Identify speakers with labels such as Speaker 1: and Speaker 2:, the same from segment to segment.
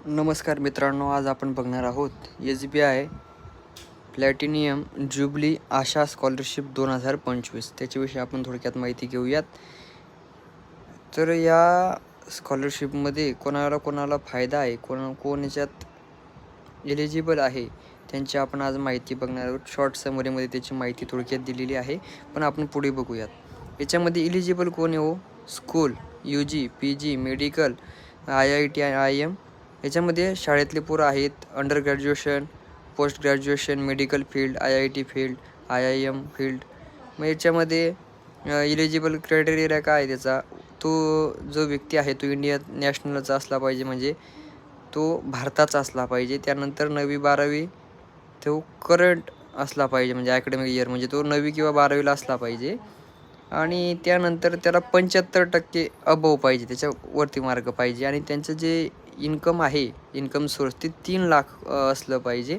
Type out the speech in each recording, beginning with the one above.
Speaker 1: नमस्कार मित्रांनो, आज आपण बघणार आहोत SBI प्लॅटिनियम ज्युबली आशा स्कॉलरशिप 2025 त्याच्याविषयी आपण थोडक्यात माहिती घेऊयात. तर या स्कॉलरशिपमध्ये कोणाला फायदा आहे, कोण याच्यात एलिजिबल आहे, त्यांची आपण आज माहिती बघणार आहोत. शॉर्ट समरीमध्ये त्याची माहिती थोडक्यात दिलेली आहे, पण आपण पुढे बघूयात. याच्यामध्ये एलिजिबल कोण आहे? School, UG, PG, medical, IIT, IIM. याच्यामध्ये शाळेतले पोरं आहेत, under graduation, post graduation, medical field, IIT field, IIM field. मग याच्यामध्ये इलिजिबल क्रायटेरिया काय आहे त्याचा? तो जो व्यक्ती आहे तो इंडिया नॅशनलचा असला पाहिजे, म्हणजे तो भारताचा असला पाहिजे. त्यानंतर 9वी 12वी तो करंट असला पाहिजे, म्हणजे ॲकॅडमिक इयर, म्हणजे तो 9वी किंवा 12वीला असला पाहिजे. आणि त्यानंतर त्याला 75% अबव पाहिजे, त्याच्यावरती मार्क पाहिजे. आणि त्यांचं जे इन्कम आहे, इन्कम सोर्स, ते 3 लाख असलं पाहिजे.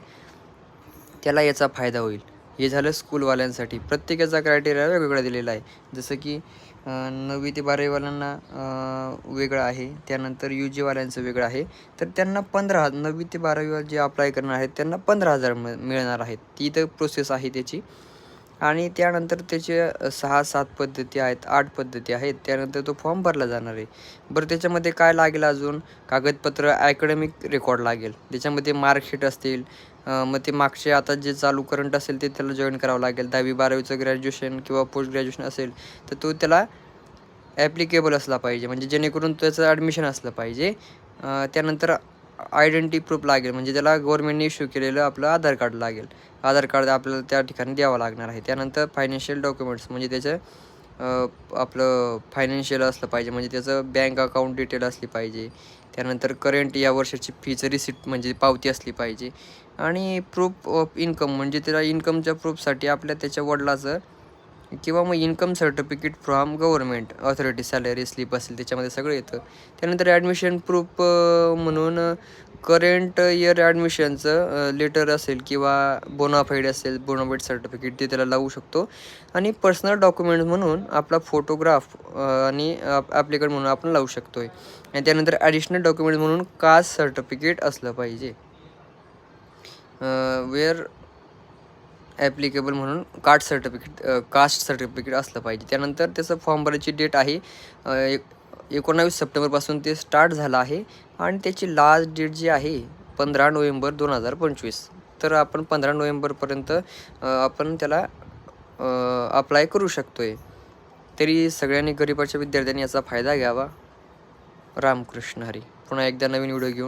Speaker 1: त्याला याचा फायदा होईल. हे झालं स्कूलवाल्यांसाठी. प्रत्येकाचा क्रायटेरिया वेगवेगळा दिलेला आहे. जसं की 9वी ते 12वीवाल्यांना वेगळं आहे, त्यानंतर UGवाल्यांचं वेगळं आहे. तर त्यांना 15,000, 9वी ते 12वी जे अप्लाय करणार आहेत त्यांना 15,000 मिळणार आहेत. ती तर प्रोसेस आहे त्याची. आणि त्यानंतर त्याचे 6-7 पद्धती आहेत, 8 पद्धती आहेत. त्यानंतर तो फॉर्म भरला जाणार आहे. बरं, त्याच्यामध्ये काय लागेल अजून? कागदपत्र, ॲकॅडमिक रेकॉर्ड लागेल. त्याच्यामध्ये मार्कशीट असतील. मग ते मागचे आता जे चालू करंट असेल ते त्याला जॉईन करावं लागेल. 10वी 12वीचं ग्रॅज्युएशन किंवा पोस्ट ग्रॅज्युएशन असेल तर तो त्याला ॲप्लिकेबल असला पाहिजे, म्हणजे जेणेकरून त्याचं ॲडमिशन असलं पाहिजे. त्यानंतर आयडेंटिटी प्रूफ लागेल, म्हणजे त्याला गव्हर्नमेंटने इश्यू केलेलं आपलं आधार कार्ड लागेल. आधार कार्ड आपल्याला त्या ठिकाणी द्यावं लागणार आहे. त्यानंतर फायनान्शियल डॉक्युमेंट्स, म्हणजे त्याचं आपलं फायनान्शियल असलं पाहिजे, म्हणजे त्याचं बँक अकाउंट डिटेल असली पाहिजे. त्यानंतर करंट या वर्षाची फीचं रिसिप्ट, म्हणजे पावती असली पाहिजे. आणि प्रूफ ऑफ इन्कम, म्हणजे त्याला इन्कमच्या प्रूफसाठी आपल्या त्याच्या वडिलाचं किंवा मग income certificate from government authority, salary slip असेल, त्याच्यामध्ये सगळं येतं. त्यानंतर ॲडमिशन प्रूफ म्हणून करंट इयर ॲडमिशनचं लेटर असेल किंवा बोनाफाईड असेल, बोनाफाईड सर्टिफिकेट, ते त्याला लावू शकतो. आणि पर्सनल डॉक्युमेंट्स म्हणून आपला फोटोग्राफ आणि ॲप्लिकेट म्हणून आपण लावू शकतो आहे. आणि त्यानंतर ॲडिशनल डॉक्युमेंट्स म्हणून कास्ट सर्टिफिकेट असलं पाहिजे. वेअर ॲप्लिकेबल म्हणून कास्ट सर्टिफिकेट असलं पाहिजे. त्यानंतर त्याचं फॉर्म भरायची डेट आहे 19 सप्टेंबरपासून ते स्टार्ट झालं आहे. आणि त्याची लास्ट डेट जी आहे 15 नोव्हेंबर 2025. तर आपण 15 नोव्हेंबरपर्यंत आपण त्याला अप्लाय करू शकतो आहे. तरी सगळ्यांनी, गरीबाच्या विद्यार्थ्यांनी याचा फायदा घ्यावा. रामकृष्ण हरी. पुन्हा एकदा नवीन व्हिडिओ घेऊन